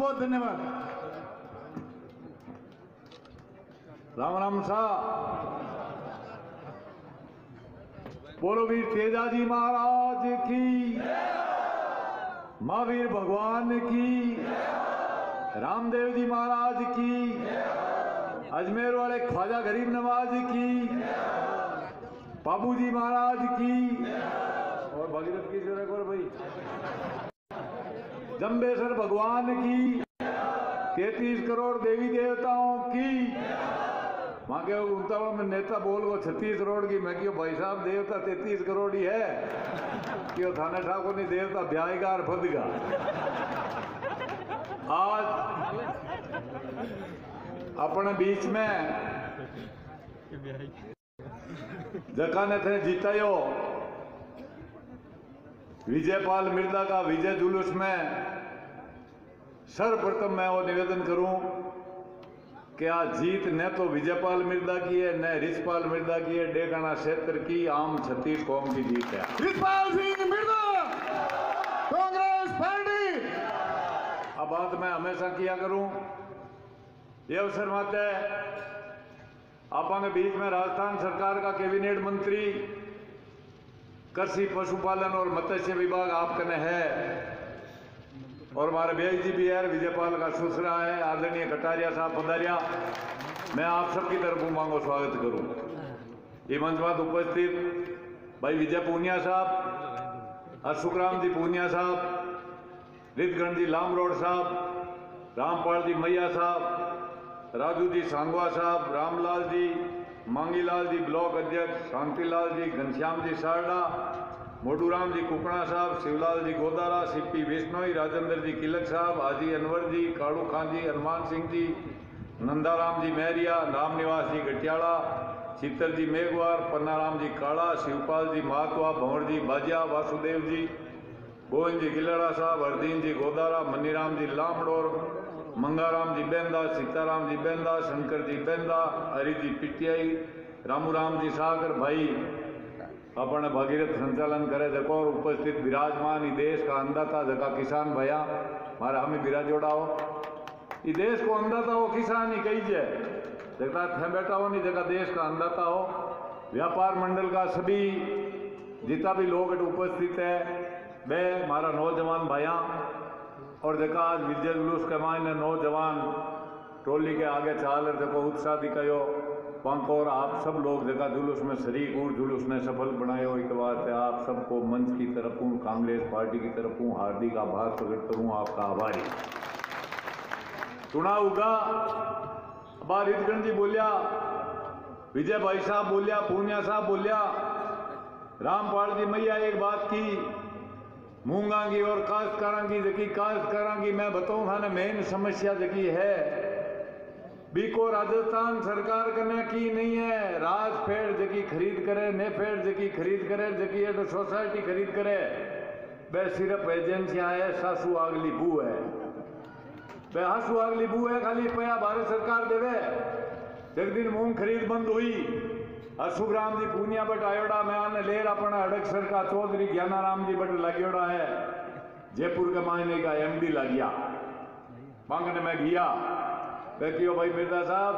बहुत धन्यवाद। राम राम सा बोलो वीर तेजाजी महाराज की, महावीर भगवान की, रामदेव जी महाराज की, अजमेर वाले ख्वाजा गरीब नवाज की, बाबू जी महाराज की, और भगीरथ की जरूरत और भाई जम्बेश्वर भगवान की, 33 करोड़ देवी देवताओं की। वहां के उतावड़ में नेता बोल वो 36 करोड़ की, मैं क्यों भाई साहब देवता 33 करोड़ ही है, क्यों थाने ठाकुर नहीं देवता ब्याएगा और फदगा। आज अपने बीच में जका ने थे जीतायो विजयपाल मिर्जा का विजय जुलूस में सर्वप्रथम मैं वो निवेदन करूं कि आज जीत न तो विजयपाल मिर्जा की है न रिछपाल मिर्जा की है, डेगाना क्षेत्र की आम 36 कौम की जीत है। रिछपाल सिंह मिर्जा, कांग्रेस पार्टी। अब बात मैं हमेशा किया करूं, ये अवसर माते आपके बीच में राजस्थान सरकार का कैबिनेट मंत्री कृषि पशुपालन और मत्स्य विभाग आपकने है, और हमारे बेज जी भी है, विजयपाल का सुसरा है, आदरणीय कटारिया साहब पधारिया। मैं आप सबकी तरफ मांगो स्वागत करूं। ये मंच पर उपस्थित भाई विजय पूनिया साहब, अशुकराम जी पूनिया साहब, रितगण जी लामरोड साहब, रामपाल जी मैया साहब, राजू जी सांगवा साहब, रामलाल जी, मांगीलाल जी ब्लॉक अध्यक्ष, शांतिलाल जी, घनश्याम जी सारडा, मोटूराम जी कुकड़ा साहब, शिवलाल जी गोदारा, सीपी बिश्नोई, राजेंद्र जी किलक साहब, हाजी अनवर जी, काड़ू खान जी, हनुमान सिंह जी, नंदाराम जी महरिया, रामनिवास जी गटियाला, शीतल जी मेघवार, पन्नाराम जी काला, शिवपाल जी महात्वा, भंवर जी बाजिया, वासुदेव जी, गोविंद जी गिलड़ा साहब, हरदीन जी गोदारा, मनीराम जी लामडोर, मंगाराम जी बेंदा, सीताराम जी बेंदा, शंकर जी बेंदा, हरि जी पिटियाई, रामूराम जी सागर भाई अपने भगीरथ संचालन करे देखो, और उपस्थित विराजमान ई देश का अंदाता जका किसान भैया मारा हमें बिरा जोड़ाओ, ई देश को अंदाता हो किसान ही कही जगह थे बैठा हो नहीं जगह देश का अंदाता हो। व्यापार मंडल का सभी जितना भी लोग उपस्थित है वे हमारा नौजवान भाइया, और देखा आज विजय जुलूस के मायने नौजवान टोली के आगे चाल देखो उत्साह दिखायो पंख, और आप सब लोग देखा जुलूस में शरीक हूँ, जुलूस ने सफल बनायो। एक बात है आप सबको मंच की तरफ हूँ, कांग्रेस पार्टी की तरफ हूँ हार्दिक आभार प्रकट करूँ, आपका आभारी। चुनाव होगा बार रितगण जी बोलिया, विजय भाई साहब बोलिया, पूनिया साहब बोलिया, रामपाल जी मैया एक बात की मूंगा की और काश्तकारा की जकी काश्तकारा की मैं बताऊं था ना मेन समस्या जकी है बीको राजस्थान सरकार करने की नहीं है। राज फेड जकी खरीद करे, ने फेड जकी खरीद करे, जकी है तो सोसाइटी खरीद करे, वे सिर्फ एजेंसियां है, सासू आगली बू है, वे हासू आगली बू है, खाली पैया भारत सरकार देवे। एक दिन मूंग खरीद बंद हुई, अशुभराम जी पूनिया बट आयोड़ा में आने लेर अपना अड़कसर का चौधरी ज्ञानाराम जी बट लगियोड़ा है, जयपुर के महीने का एमडी लग गया मांगने में गया, क्यों भाई मिर्जा साहब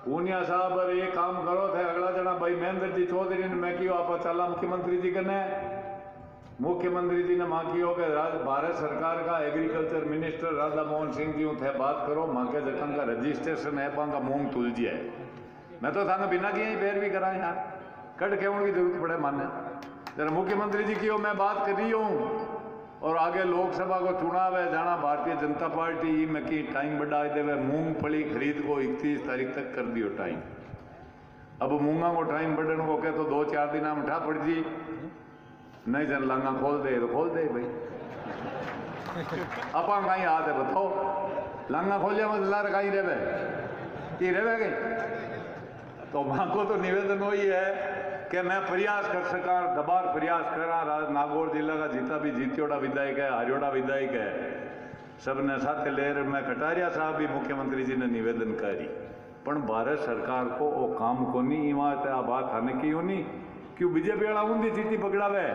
पूनिया साहब और ये काम करो थे, अगला जना भाई महेंद्र जी चौधरी ने मैं क्यों आप चला मुख्यमंत्री जी कने, मुख्यमंत्री जी ने माँ की हो के भारत सरकार का एग्रीकल्चर मिनिस्टर राधा मोहन सिंह जी थे बात करो, माँ के जखन का रजिस्ट्रेशन है का मूंग तुलजी है, मैं तो थाने बिना किए ही पैर भी करा यार, कट केवल की जरूरत पड़े माने जरा मुख्यमंत्री जी की हो मैं बात कर रही हूँ, और आगे लोकसभा को चुनाव है जाना भारतीय जनता पार्टी में की टाइम बढ़ा देवे, मूंगफली खरीद को 31 तारीख तक कर दियो टाइम। अब मूंगा को टाइम बढ़ने को कहे तो 2-4 दिन में उठा पड़ जी, नहीं जन लांगा खोल दे तो खोल दे भाई अपा कहीं हाथ है बताओ, लांगा खोलिया मत ला कहीं रेवे कि रेवे गई। तो मां को तो निवेदन वही है कि मैं प्रयास कर सका, दबार प्रयास करा, नागौर जिला का जितना भी जीतियोड़ा विधायक है, हरियोड़ा विधायक है, सबने साथ लेर में कटारिया साहब भी मुख्यमंत्री जी ने निवेदन करी, पर भारत सरकार को वो काम को नहीं इमारत आ बात आने की होनी क्यों बीजेपी वाला ऊंधी चीटी पकड़ावे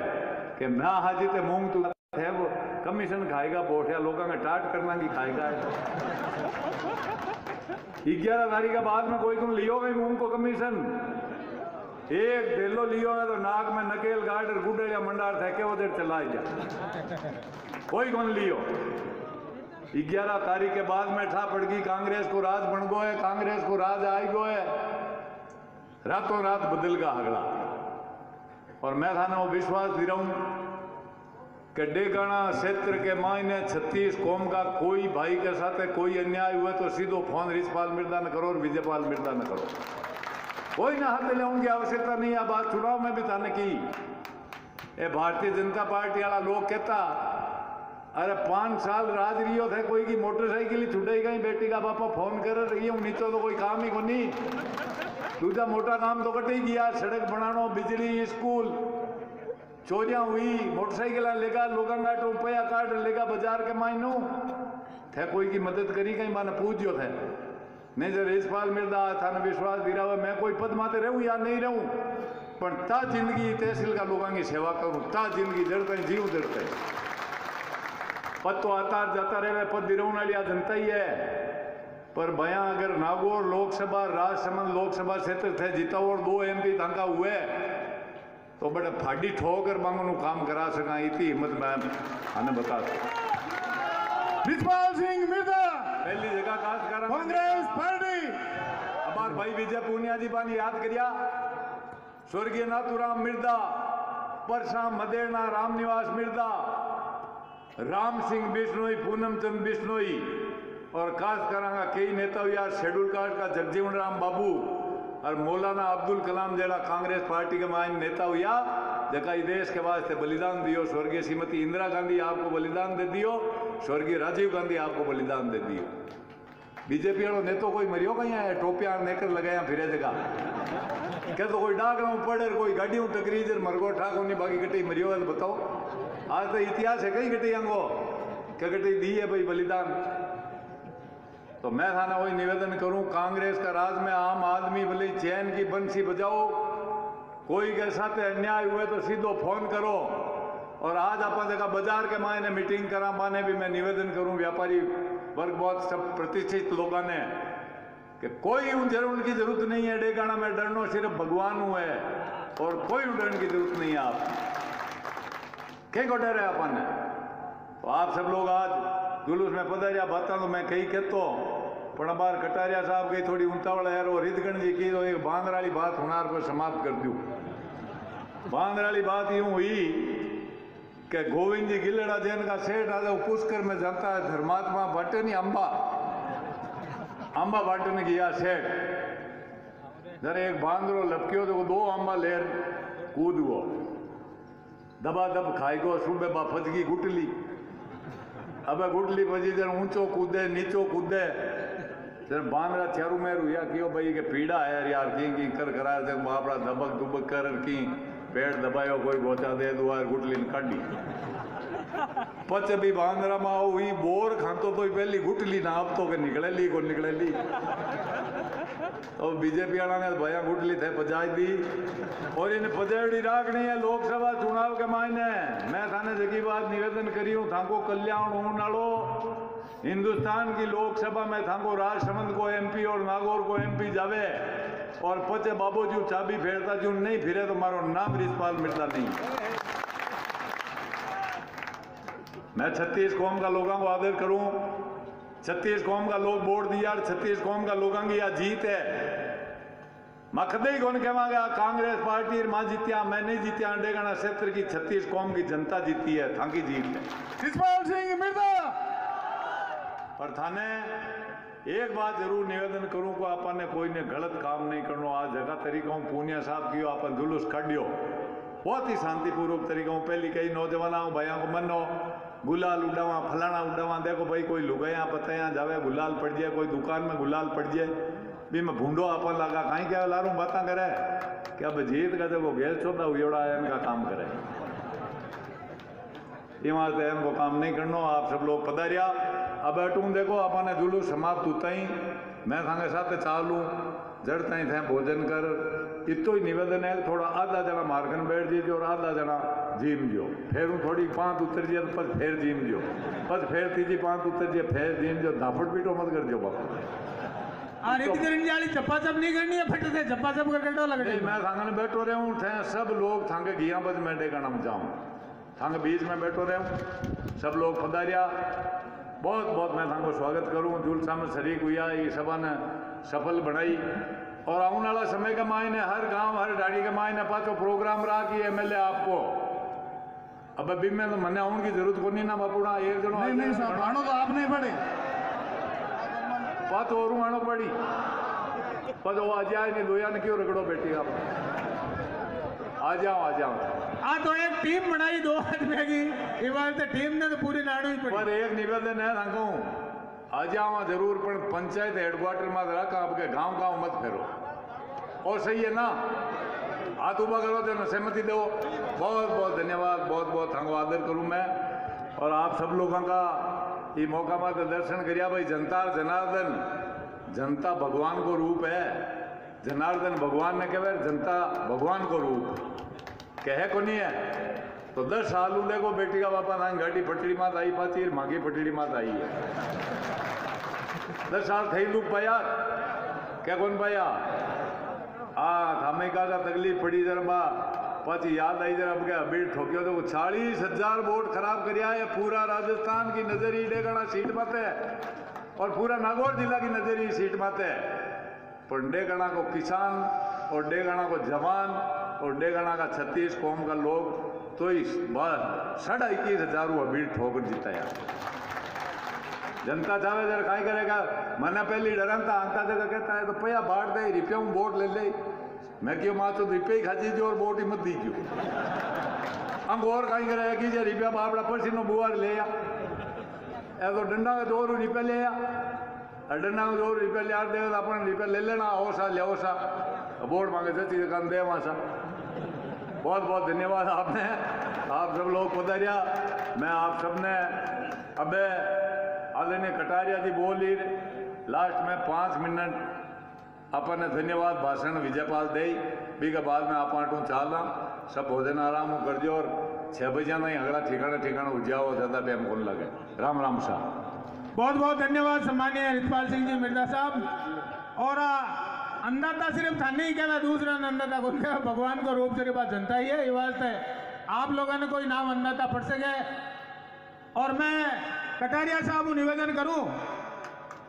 कि मैं हाजी ते मूंग तू है वो कमीशन खाएगा बोटिया लोगों का टाट करना की खाएगा 11 तारीख के बाद में कोई तुम लियो गई उनको कमीशन एक डेलो लियो है तो नाक में नकेल गाड़ गुडे या मंडार थे के उधर चला जा कोई कौन लियो 11 तारीख के बाद में ठा पड़ गई कांग्रेस को राज बन गो है कांग्रेस को राज आई गो है रातों रात बदल का हगड़ा और मैं थाने वो विश्वास दे रहा हूं कि डेगाना क्षेत्र के मायने 36 कौम का कोई भाई के साथ कोई अन्याय हुए तो सीधो फोन रिछपाल मिर्जा न करो और विजयपाल मिर्जा न करो कोई ना हाथ लेने की आवश्यकता नहीं है बात चुनाव में भी थाने की ये भारतीय जनता पार्टी वाला लोग कहता अरे 5 साल राज रियो थे कोई की मोटरसाइकिल ही छुटाई गई बेटी का पापा फोन कर रही हूँ नीचे तो कोई काम ही को नहीं दूसरा मोटा काम तो कटे गया सड़क बनानो बिजली स्कूल चोरियां हुई मोटरसाइकिल लेगा लोगों का रुपया काट लेगा बाजार के मायनू थे कोई की मदद करी कहीं माने पूछो थे नहीं जब रिछपाल मिर्जा थाने विश्वास दिरा हुआ मैं कोई पद माते रहूं या नहीं रहूं पर ता जिंदगी तहसील का लोगों की सेवा करूं ता जिंदगी जड़ते जीव जड़ते पद तो आता जाता रहे पद दिरोन वाली जनता ही है पर बयां अगर नागौर लोकसभा राजसमंद लोकसभा क्षेत्र थे जीता और 2 MP तंका हुए तो बड़े फाड़ी ठोकर मांगो काम करा सका इतनी हिम्मत मैं आने बता रिछपाल सिंह मिर्जा पहली जगह खास कर कांग्रेस पार्टी हमार भाई विजय पूनिया जी पानी याद करिया स्वर्गीय नाथूराम मिर्जा परशाम मदेरना रामनिवास मिर्जा राम सिंह बिश्नोई पूनम चंद बिश्नोई और खास करांगा कई नेता यार शेड्यूल कास्ट का जगजीवन राम बाबू और मौलाना अब्दुल कलाम जरा कांग्रेस पार्टी के मान नेता हुआ जगह देश के वास्ते बलिदान दियो स्वर्गीय श्रीमती इंदिरा गांधी आपको बलिदान दे दियो स्वर्गीय राजीव गांधी आपको बलिदान दे दियो बीजेपी वालों ने तो कोई मरियो कहीं है टोपियां नेकर लगाया फिरे जगह क्या तो कोई डाक रहा पड़े कोई गाड़ियों टकरी जर मरगो ठाक होनी बाकी कटी मरियो है तो बताओ आज तो इतिहास है कई कटी अंगो क्या कटी दी है भाई बलिदान तो मैं थाना वही निवेदन करूं कांग्रेस का राज में आम आदमी भले चैन की बंसी बजाओ कोई के साथ अन्याय हुए तो सीधो फोन करो और आज अपन जगह बाजार के मायने मीटिंग करा पाने भी मैं निवेदन करूं व्यापारी वर्ग बहुत सब प्रतिष्ठित लोगों ने कि कोई उनकी जरूरत नहीं है डेगाना में डरनो सिर्फ भगवान हुए और कोई डरने की जरूरत नहीं है आप कहीं को डर है अपन तो आप सब लोग आज जुलूस में पधारिया बातें तो मैं कही कहतो पण बार कटारिया साहब गई थोड़ी उतावल यार और रिदगण जी की तो एक बांद्र वाली बात हुनार पर समाप्त कर दूं बांद्र वाली बात यूं हुई कि गोविंद जी गिलड़ा जैन का सेठ आज पुष्कर में जाता है धर्मात्मा बाटे नहीं अंबा बाटने गया सेठ जरा एक बांद्रो लपकियो तो 2 अंबा लेर कूद गो दबा दब खाई गो सुबह बा फजगी गुटली अब गुटली बजी जर ऊंचो कूदे नीचो कूदे जर बांद्रा चारू में रुया कियो भाई के पीड़ा है यार की कर करा दे आपड़ा दबक दुबक कर की पेड़ दबायो कोई गोचा दे दुआर गुटली ने काटी पच भी बांद्रा में हुई बोर खातो तो पहली गुटली ना अब तो के निकलेली को निकलेली तो बीजेपी वाला ने भैया गुटली थे पजाई दी और इन्हें पजाड़ी राखनी है लोकसभा चुनाव के मायने मैं थाने जगी बात निवेदन करी हूँ थाको कल्याण होने वालो हिंदुस्तान की लोकसभा में थाको राजसमंद को MP और नागौर को MP जावे और पचे बाबू जी चाबी फेरता जो नहीं फिरे तो मारो नाम रिछपाल मिर्जा नहीं मैं 36 कौम का लोगों को आदर करूं 36 कौम का लोग वोट दिया 36 कौम का लोगों की यह जीत है मखदे ही कौन कहवांगा कांग्रेस पार्टी मां जीतिया मैं नहीं जीतिया अंडेगाना क्षेत्र की 36 कौम की जनता जीती है थाकी जीत है रिछपाल सिंह मिर्जा पर थाने एक बात जरूर निवेदन करूं को अपन ने कोई ने गलत काम नहीं करनो आज जगह तरीकों पूनिया साहब कियो अपन जुलूस काढ़ियो बहुत ही शांतिपूर्वक तरीकों पहली कई नौजवानों भैया को मनो गुलाल उड़ावा फलाना उड़ावा देखो भाई कोई लुगाया पताया जावे गुलाल पड़ जाए कोई दुकान में गुलाल पड़ जाए भी मैं भूडो अपन लगा कहीं क्या लारू बात करे क्या जीत का देखो गैस छोटा उड़ा इनका काम करे वहां से इनको काम नहीं करना आप सब लोग पधारिया अब अटू देखो अपन जुलूस समाप्त होता ही मैं थाने साथ चालू जड़ ताई थे भोजन कर इतो ही निवेदन है थोड़ा आधा जना मार्गन बैठ दीजिए और आधा जना जीम जो फिर हूँ थोड़ी पांत उतर जिए तो पस फिर जीम जो पस फिर तीजी पांत उतर जिए फिर जीम जो दाफट पीटो मत कर जो बापू आ रेत करने वाली चप्पा चप नहीं करनी है, फट से चप्पा चप कर डो लग नहीं मैं थांगने बैठो रहे हूँ थे सब लोग थांगे घिया बज मैं डेगाना में जाऊँ थांगे बीच में बैठो रहे हूँ सब लोग पधारिया बहुत बहुत मैं थांको स्वागत करूँ जुलसा में शरीक हुआ ये सभा ने सफल बनाई और आने वाला समय के मायने हर गांव हर डाड़ी के मायने पाचो प्रोग्राम रहा कि एमएलए आपको अब अभी में तो मने आने की जरूरत को नहीं ना बापूड़ा एक जनो नहीं साहब आनो तो आप नहीं पड़े बात और आनो पड़ी पर वो आ जाए नहीं लोया ने क्यों रगड़ो बेटी आप आ जाओ आ तो एक टीम बनाई 2 आदमी की ये बात तो टीम ने तो पूरी नाड़ू ही पड़ी पर एक निवेदन है थाको आ जाओ जरूर पर पंचायत हेडक्वार्टर में रख आपके गांव गांव मत फेरो और सही है ना हाथ उबा करो तो सहमति दो बहुत बहुत धन्यवाद बहुत बहुत थाको आदर करूं मैं और आप सब लोगों का ये मौका पर दर्शन करिया भाई जनता जनार्दन जनता भगवान को रूप है जनार्दन भगवान ने कहे जनता भगवान को रूप कहे को नहीं है तो 10 साल उले को बेटी का बापा ना गाड़ी पटड़ी मात आई पाती मांगी पटड़ी मात आई है 10 साल थी लूप पाया क्या कौन पाया थामे का तकलीफ पड़ी जरा पाची याद आई जरा अब क्या भीड़ ठोकियो तो 40,000 वोट खराब करिया है पूरा राजस्थान की नजर ही डेगाना सीट मत है और पूरा नागौर जिला की नजर ही सीट मत है पर डेगाना को किसान और डेगाना को जवान और डेगाना का 36 कौम का लोग तो इस बार 21,500 भीड़ ठोकर जीताया जनता चाहे जरा काय करेगा मना पहली डरन था अंता जगह कहता है तो पया बांट दे रिपया में वोट ले ले मैं क्यों माँ तो रिपया ही खाची जो और वोट ही मत दीजियो अंग और कहीं करेगा कि जे रिपया बापड़ा पसीनो बुआर ले आ तो डंडा का 2 रुपया ले आ डंडा का 2 रुपया ले आ देगा तो अपन रुपया ले लेना ओसा ले ओसा वोट मांगे सच्ची दुकान दे वहाँ सा बहुत बहुत धन्यवाद आपने आप सब लोग पधारिया मैं आप सब ने अब आदरणीय कटारिया जी बोली लास्ट में 5 मिनट अपन ने धन्यवाद भाषण विजयपाल दे भी के बाद में आप चालना सब भोजन आराम कर जो और 6 बजे नहीं अगला ठिकाना उजाओ ज़्यादा टाइम कौन लगे राम राम साहब बहुत बहुत धन्यवाद सम्मानीय रितपाल सिंह जी मिर्जा साहब और अन्नदाता सिर्फ था नहीं कहना दूसरा अन्नदाता कौन कहा भगवान को रूप से बात जनता ही है ये वास्ते आप लोगों ने कोई नाम अन्नदाता पढ़ सके और मैं कटारिया साहब को निवेदन करूं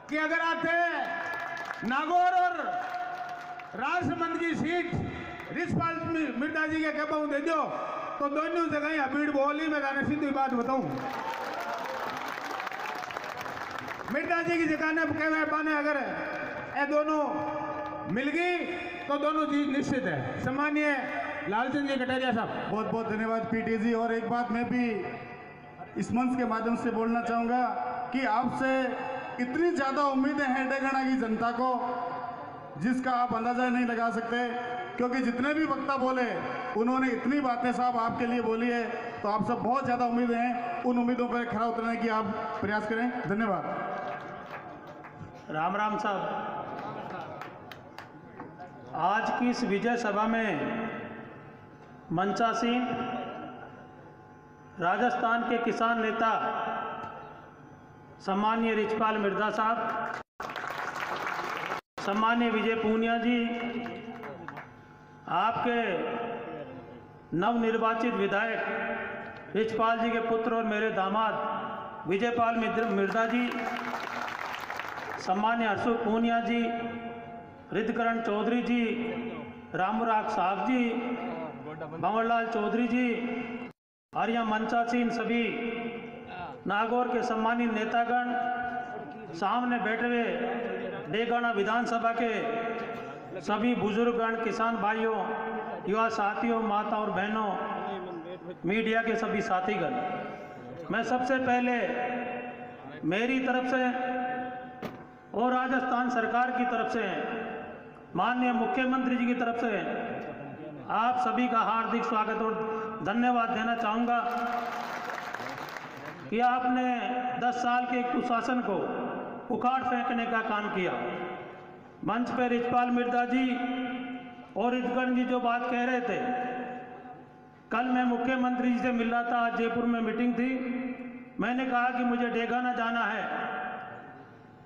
कि अगर आते नागौर और राजसमंद की सीट रितपाल मिर्जा जी के कहूँ दे दो तो दोनों जगह भीड़ बोली में गाने सीधी बात बताऊं मिर्जा जी की जगह ने कहे पाने अगर ये दोनों मिल गई तो दोनों चीज निश्चित है। सम्मानीय लालचंद जी कटारिया साहब बहुत बहुत धन्यवाद पीटी जी। और एक बात मैं भी इस मंच के माध्यम से बोलना चाहूँगा कि आपसे इतनी ज़्यादा उम्मीदें हैं डेगाना की जनता को जिसका आप अंदाज़ा नहीं लगा सकते क्योंकि जितने भी वक्ता बोले उन्होंने इतनी बातें साहब आपके लिए बोली है तो आप सब बहुत ज़्यादा उम्मीदें हैं उन उम्मीदों पर खरा उतरने की आप प्रयास करें। धन्यवाद। राम राम साहब आज की इस विजय सभा में मंचासीन राजस्थान के किसान नेता सम्मानीय रितपाल मिर्जा साहब सम्मानीय विजय पूनिया जी आपके नवनिर्वाचित विधायक रितपाल जी के पुत्र और मेरे दामाद विजयपाल मिर्जा जी सम्मान्य हर्षु पूनिया जी रिद्धकरण चौधरी जी रामराग साहब जी भंवरलाल चौधरी जी और यहाँ मंचासीन सभी नागौर के सम्मानित नेतागण सामने बैठे हुए डेगाना विधानसभा के सभी बुजुर्गगण किसान भाइयों युवा साथियों माता और बहनों मीडिया के सभी साथीगण मैं सबसे पहले मेरी तरफ से और राजस्थान सरकार की तरफ से माननीय मुख्यमंत्री जी की तरफ से आप सभी का हार्दिक स्वागत और धन्यवाद देना चाहूँगा कि आपने 10 साल के कुशासन को उखाड़ फेंकने का काम किया। मंच पर रितपाल मिर्जा जी और रिद्धगण जी जो बात कह रहे थे कल मैं मुख्यमंत्री जी से मिल रहा था, आज जयपुर में मीटिंग थी। मैंने कहा कि मुझे डेगाना जाना है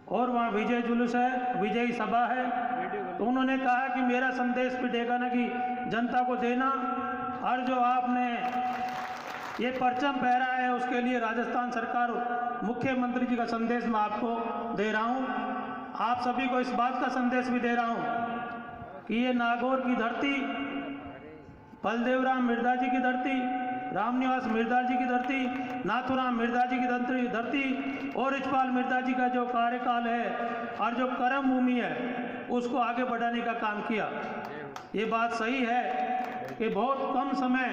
और वहाँ विजय जुलूस है, विजयी सभा है। तो उन्होंने कहा कि मेरा संदेश भी डेगाना की जनता को देना, और जो आपने ये परचम पहरा है उसके लिए राजस्थान सरकार मुख्यमंत्री जी का संदेश मैं आपको दे रहा हूँ। आप सभी को इस बात का संदेश भी दे रहा हूँ कि ये नागौर की धरती, बलदेवराम मिर्धा जी की धरती, रामनिवास मिर्धा जी की धरती, नाथुराम मिर्धा जी की धरती और रिचपाल मिर्धा जी का जो कार्यकाल है और जो कर्म भूमि है उसको आगे बढ़ाने का काम किया। ये बात सही है कि बहुत कम समय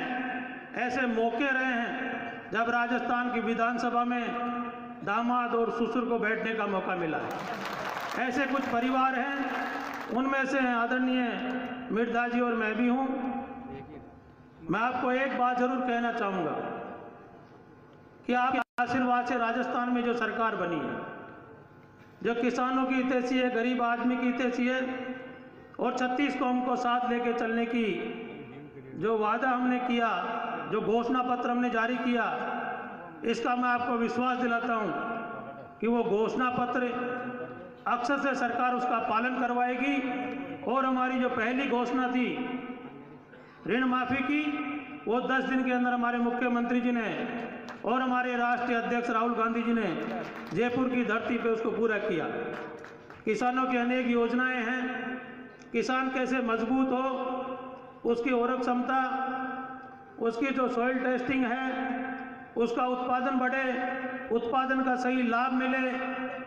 ऐसे मौके रहे हैं जब राजस्थान की विधानसभा में दामाद और ससुर को बैठने का मौका मिला है। ऐसे कुछ परिवार हैं, उनमें से आदरणीय मिर्धा जी और मैं भी हूँ। मैं आपको एक बात जरूर कहना चाहूँगा कि आपके आशीर्वाद से राजस्थान में जो सरकार बनी है, जो किसानों की हितैषी है, गरीब आदमी की हितैषी है और 36 कौम को साथ लेके चलने की जो वादा हमने किया, जो घोषणा पत्र हमने जारी किया, इसका मैं आपको विश्वास दिलाता हूँ कि वो घोषणा पत्र अक्सर से सरकार उसका पालन करवाएगी। और हमारी जो पहली घोषणा थी ऋण माफी की, वो 10 दिन के अंदर हमारे मुख्यमंत्री जी ने और हमारे राष्ट्रीय अध्यक्ष राहुल गांधी जी ने जयपुर की धरती पे उसको पूरा किया। किसानों की अनेक योजनाएं हैं, किसान कैसे मजबूत हो, उसकी ओरक क्षमता, उसकी जो सॉइल टेस्टिंग है, उसका उत्पादन बढ़े, उत्पादन का सही लाभ मिले,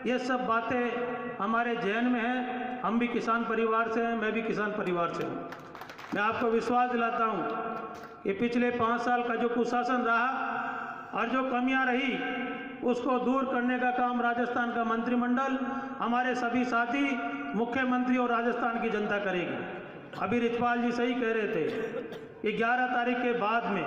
ये सब बातें हमारे जहन में हैं। हम भी किसान परिवार से हैं, मैं भी किसान परिवार से हूँ। मैं आपको विश्वास दिलाता हूँ कि पिछले 5 साल का जो कुशासन रहा और जो कमियां रही उसको दूर करने का काम राजस्थान का मंत्रिमंडल, हमारे सभी साथी, मुख्यमंत्री और राजस्थान की जनता करेगी। अभी रिचपाल जी सही कह रहे थे कि 11 तारीख के बाद में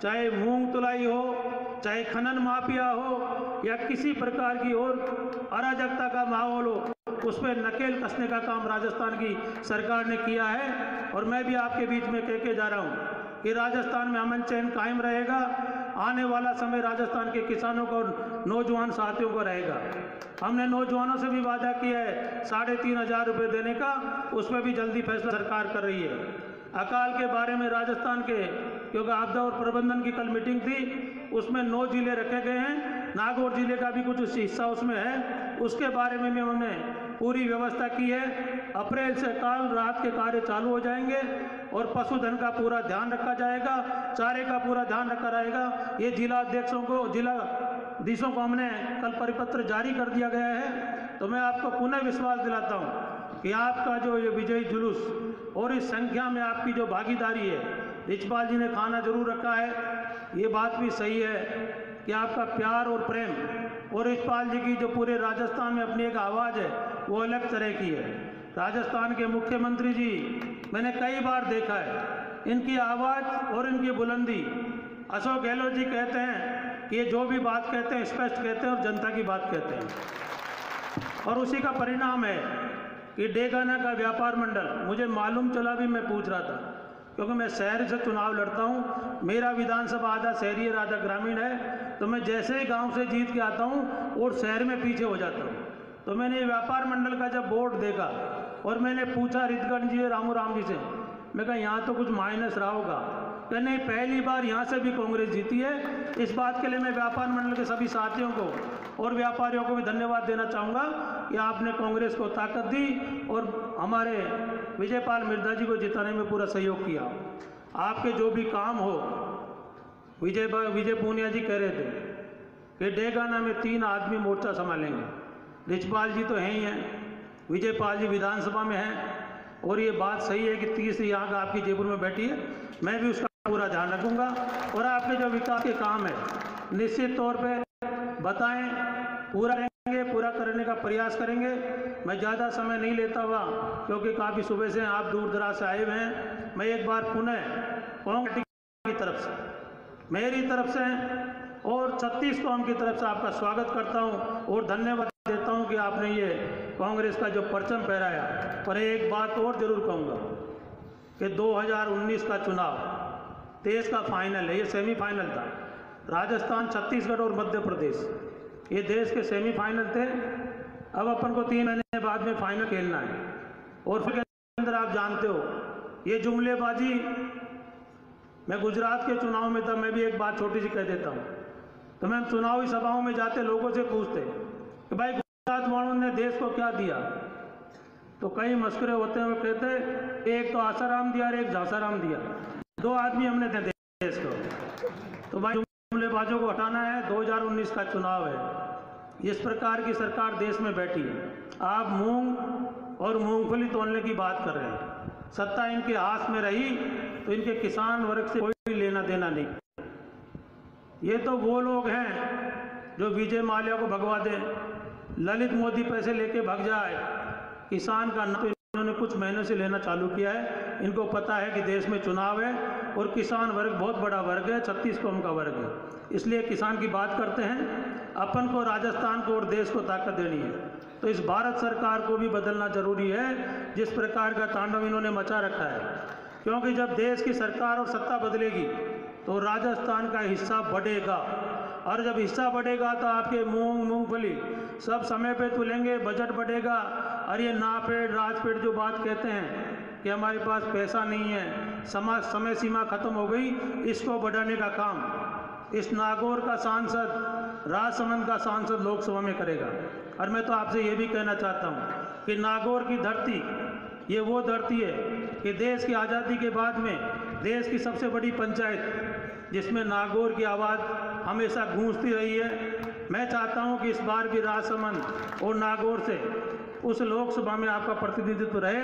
चाहे मूंग तुलाई हो, चाहे खनन माफिया हो या किसी प्रकार की और अराजकता का माहौल हो, उस पर नकेल कसने का काम राजस्थान की सरकार ने किया है। और मैं भी आपके बीच में कह के जा रहा हूँ कि राजस्थान में अमन चैन कायम रहेगा। आने वाला समय राजस्थान के किसानों को, नौजवान साथियों को रहेगा। हमने नौजवानों से भी वादा किया है 3,500 रुपये देने का, उस पर भी जल्दी फैसला सरकार कर रही है। अकाल के बारे में राजस्थान के, क्योंकि आपदा और प्रबंधन की कल मीटिंग थी, उसमें 9 जिले रखे गए हैं, नागौर जिले का भी कुछ हिस्सा उसमें है, उसके बारे में भी हमने पूरी व्यवस्था की है। अप्रैल से काल रात के कार्य चालू हो जाएंगे और पशुधन का पूरा ध्यान रखा जाएगा, चारे का पूरा ध्यान रखा रहेगा। ये जिला अध्यक्षों को, जिलाधीशों को हमने कल परिपत्र जारी कर दिया गया है। तो मैं आपको पुनः विश्वास दिलाता हूँ कि आपका जो ये विजयी जुलूस और इस संख्या में आपकी जो भागीदारी है, रिचपाल जी ने खाना जरूर रखा है, ये बात भी सही है कि आपका प्यार और प्रेम और रिचपाल जी की जो पूरे राजस्थान में अपनी एक आवाज़ है वो अलग तरह की है। राजस्थान के मुख्यमंत्री जी मैंने कई बार देखा है, इनकी आवाज़ और इनकी बुलंदी, अशोक गहलोत जी कहते हैं कि ये जो भी बात कहते हैं स्पष्ट कहते हैं और जनता की बात कहते हैं। और उसी का परिणाम है कि डेगाना का व्यापार मंडल, मुझे मालूम चला भी, मैं पूछ रहा था क्योंकि मैं शहर से चुनाव लड़ता हूँ, मेरा विधानसभा आधा शहरी है आधा ग्रामीण है, तो मैं जैसे ही गांव से जीत के आता हूँ और शहर में पीछे हो जाता हूँ। तो मैंने व्यापार मंडल का जब बोर्ड देखा और मैंने पूछा रितगढ़ जी राम जी से, मैं कहा यहाँ तो कुछ माइनस रहा होगा। कि नहीं, पहली बार यहाँ से भी कांग्रेस जीती है। इस बात के लिए मैं व्यापार मंडल के सभी साथियों को और व्यापारियों को भी धन्यवाद देना चाहूँगा कि आपने कांग्रेस को ताकत दी और हमारे विजयपाल मिर्धा जी को जिताने में पूरा सहयोग किया। आपके जो भी काम हो, विजय पूनिया जी कह रहे थे कि डेगाना में 3 आदमी मोर्चा संभालेंगे। रिचपाल जी तो हैं ही हैं, विजयपाल जी विधानसभा में हैं, और ये बात सही है कि 30 यहाँ का आपकी जयपुर में बैठी है, मैं भी उसका पूरा ध्यान रखूँगा। और आपके जो विकास के काम है निश्चित तौर पे बताएं, पूरा करेंगे, पूरा करने का प्रयास करेंगे। मैं ज़्यादा समय नहीं लेता हुआ क्योंकि काफ़ी सुबह से आप दूर दराज से आए हुए हैं। मैं एक बार पुनः कांग्रेस की तरफ से, मेरी तरफ से और 36 कौम की तरफ से आपका स्वागत करता हूं और धन्यवाद देता हूं कि आपने ये कांग्रेस का जो परचम फहराया। पर एक बात और जरूर कहूँगा कि 2019 का चुनाव देश का फाइनल है, ये सेमीफाइनल था। राजस्थान, छत्तीसगढ़ और मध्य प्रदेश ये देश के सेमीफाइनल थे। अब अपन को 3 महीने बाद में फाइनल खेलना है। और फिर के अंदर आप जानते हो ये जुमलेबाजी, मैं गुजरात के चुनाव में था, मैं भी एक बात छोटी सी कह देता हूँ। तो मैं चुनावी सभाओं में जाते लोगों से पूछते कि भाई गुजरात वालों ने देश को क्या दिया, तो कई मस्करे होते हैं, वो कहते एक तो आसाराम दिया और एक झांसाराम दिया, 2 आदमी हमने दे देश को। तो भाई जुमलेबाजों को हटाना है, 2019 का चुनाव है। इस प्रकार की सरकार देश में बैठी है, आप मूंग और मूंगफली तोड़ने की बात कर रहे हैं। सत्ता इनके हाथ में रही तो इनके किसान वर्ग से कोई लेना देना नहीं। ये तो वो लोग हैं जो विजय माल्या को भगवा दें, ललित मोदी पैसे लेके भग जाए, किसान का नाम इन्होंने कुछ महीनों से लेना चालू किया है। इनको पता है कि देश में चुनाव है और किसान वर्ग बहुत बड़ा वर्ग है, 36 कौम का वर्ग है, इसलिए किसान की बात करते हैं। अपन को राजस्थान को और देश को ताकत देनी है, तो इस भारत सरकार को भी बदलना जरूरी है। जिस प्रकार का तांडव इन्होंने मचा रखा है, क्योंकि जब देश की सरकार और सत्ता बदलेगी तो राजस्थान का हिस्सा बढ़ेगा, और जब हिस्सा बढ़ेगा तो आपके मूंगफली सब समय पे तुलेंगे, बजट बढ़ेगा। और ये नापेड़ राजपेड़ जो बात कहते हैं कि हमारे पास पैसा नहीं है, समय सीमा खत्म हो गई, इसको बढ़ाने का काम इस नागौर का सांसद, राजसमंद का सांसद लोकसभा में करेगा। और मैं तो आपसे ये भी कहना चाहता हूँ कि नागौर की धरती ये वो धरती है कि देश की आज़ादी के बाद में देश की सबसे बड़ी पंचायत जिसमें नागौर की आवाज़ हमेशा गूंजती रही है। मैं चाहता हूं कि इस बार भी राजसमंद और नागौर से उस लोकसभा में आपका प्रतिनिधित्व रहे,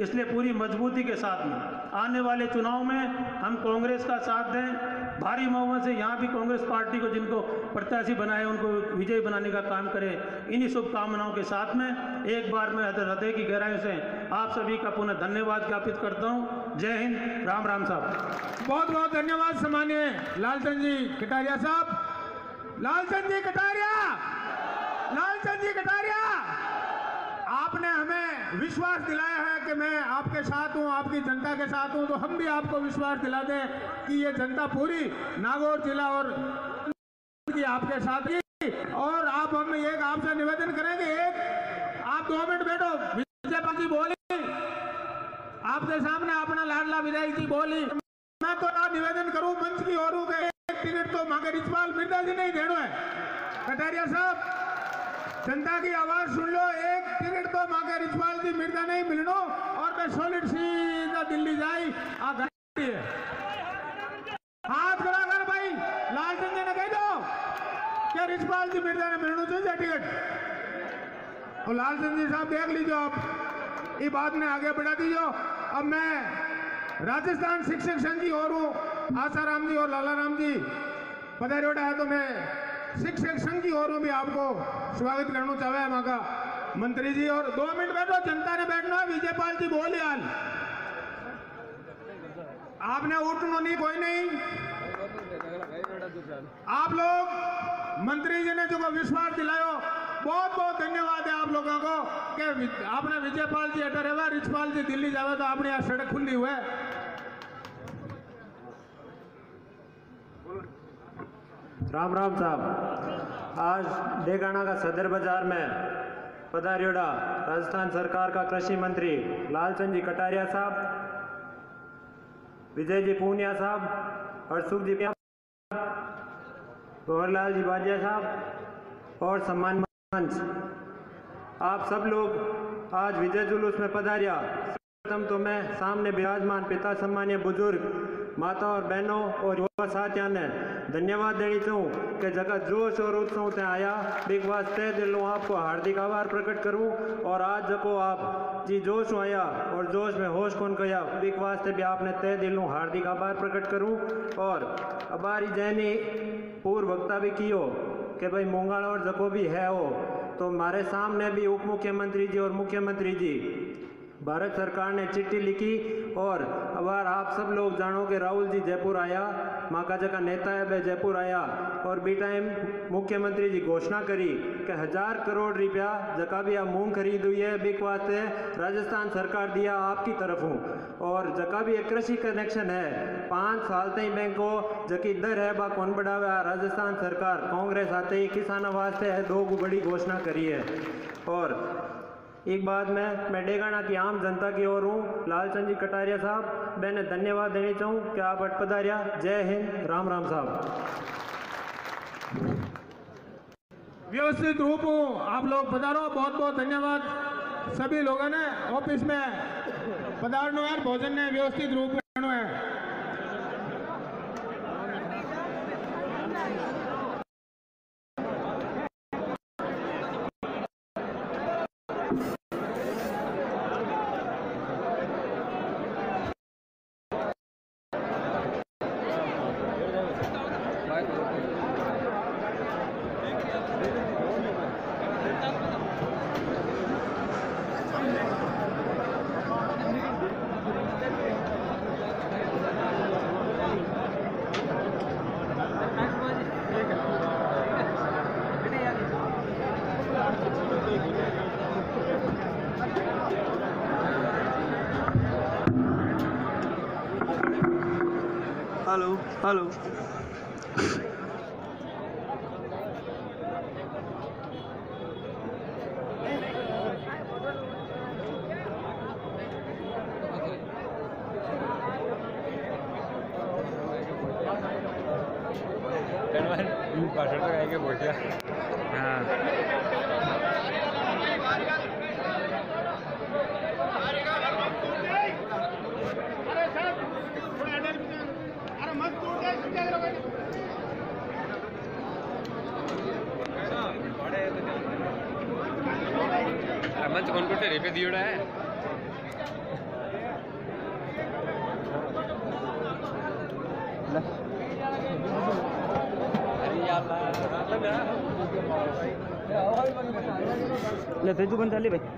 इसलिए पूरी मजबूती के साथ में आने वाले चुनाव में हम कांग्रेस का साथ दें, भारी बहुमत से यहाँ भी कांग्रेस पार्टी को जिनको प्रत्याशी बनाए उनको विजयी बनाने का काम करें। इन्हीं शुभकामनाओं के साथ में एक बार मैं हृदय की गहराइयों से आप सभी का पुनः धन्यवाद ज्ञापित करता हूँ। जय हिंद, राम राम साहब। बहुत बहुत धन्यवाद सम्मानीय लालचंद जी कटारिया साहब। लालचंद जी कटारिया, लालचंद जी कटारिया, आपने हमें विश्वास दिलाया है कि मैं आपके साथ हूं, आपकी जनता के साथ हूं, तो हम भी आपको विश्वास दिला दें कि ये जनता पूरी नागौर जिला और की आपके साथ ही। और आप हम एक आपसे निवेदन करेंगे, एक आप 2 मिनट बैठो। विजयपाल जी बोली, आपके सामने अपना लाडला विधायक जी बोली, मैं तो निवेदन करूं मंच की और एक टिकट तो मांगे रिचपाल मिर्जा जी नहीं देना है। कटारिया साहब, जनता की आवाज सुन लो, एक टिकट तो मांगे रिचपाल जी मिर्जा नहीं मिलनो, और मैं सॉलिड सीधा दिल्ली जाई आ गाड़ी है। हाथ खड़ा कर भाई, लालचंद जी ने कह दो क्या रिचपाल जी मिर्जा ने मिलना चाहिए टिकट। और लालचंद जी साहब देख लीजिए, आप ये बात में आगे बढ़ा दीजिए। अब मैं राजस्थान शिक्षक संघ की ओर हूँ, आसाराम जी और लालाराम जी पधारियोड़ा है, तो मैं शिक्षक संघ की ओर भी आपको स्वागत करना चाहे वहां का मंत्री जी। और 2 मिनट बैठो, जनता ने बैठना है। विजयपाल जी बोले हाल, आपने उठना नहीं, कोई नहीं। आप लोग मंत्री जी ने जो विश्वास दिलायो, बहुत बहुत धन्यवाद है आप लोगों को कि आपने विजयपाल जी अटर है, रिचपाल जी दिल्ली जावे तो आपने यहाँ सड़क खुली हुई है। राम राम साहब, आज डेगाना का सदर बाजार में पधारियोड़ा राजस्थान सरकार का कृषि मंत्री लालचंद जी कटारिया साहब, विजय जी पूनिया साहब, हरसुख जी भंवरलाल जी बाजिया साहब और सम्मान मंच, आप सब लोग आज विजय जुलूस में पधारिया। प्रथम तो मैं सामने विराजमान पिता, सम्मान्य बुजुर्ग, माता और बहनों और युवा साथियों ने धन्यवाद देनी चाहूँ कि जगह जोश और उत्सव से आया। बिग वास्ते दिलों आपको हार्दिक आभार प्रकट करूँ। और आज जको आप जी जोश आया और जोश में होश कौन कया, बिग वास्ते भी आपने तय दिलों हार्दिक आभार प्रकट करूँ। और हमारी जैनी पूर्व वक्ता भी कियो कि भाई मोंगाड़ और जको भी है हो, तो हमारे सामने भी उप मुख्यमंत्री जी और मुख्यमंत्री जी भारत सरकार ने चिट्ठी लिखी और अबार आप सब लोग जानो कि राहुल जी जयपुर आया, माँ का जगह नेता है बे जयपुर आया और बी टाइम मुख्यमंत्री जी घोषणा करी कि 1000 करोड़ रुपया जका भी आप मूंग खरीद हुई है बिक वास्ते राजस्थान सरकार दिया आपकी तरफ हूँ, और जका भी एक कृषि कनेक्शन है 5 साल तक बैंक को जकी दर है बा कौन बढ़ावा राजस्थान सरकार कांग्रेस आते ही किसानों वास्ते है 2 बड़ी घोषणा करी है। और एक बात मैं डेगाना की आम जनता की ओर हूँ, लालचंद जी कटारिया साहब मैंने धन्यवाद देनी चाहूँ कि आप अट पधारिया। जय हिंद, राम राम साहब। व्यवस्थित रूप आप लोग पधारो, बहुत बहुत धन्यवाद सभी लोगों ने ऑफिस में पधारनो है, भोजन ने व्यवस्थित रूप में है। हेलो मंच कौन करते रेपे दियोड़ा है ले तेजू बन चाली भाई है।